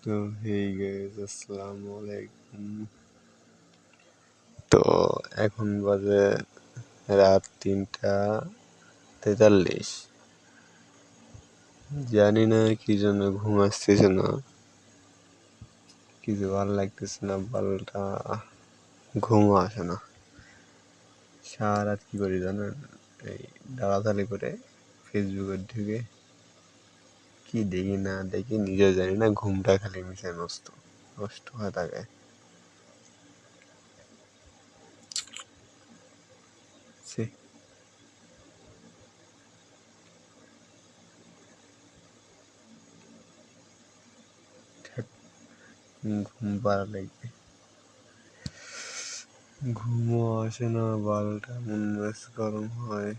তো hey guys, আসসালামু আলাইকুম। তো এখন বাজে রাত 3:43। জানি না কি জন্য ঘুম আসতেছে না, কিছু ভালো লাগতেছে না, পাল্টা ঘুমও আসে না। সারা রাত কি করি জানেন? এই দাঁড়াতাড়ি করে ফেসবুকে ঢুকে কি দেখি না দেখি নিজে জানি না, ঘুমটা খালি মিশে নষ্ট নষ্ট হয়ে থাকে। সে ঘুম পাড়া লাগবে, ঘুমও আসে না, বালটা মন মেজাজ গরম হয়।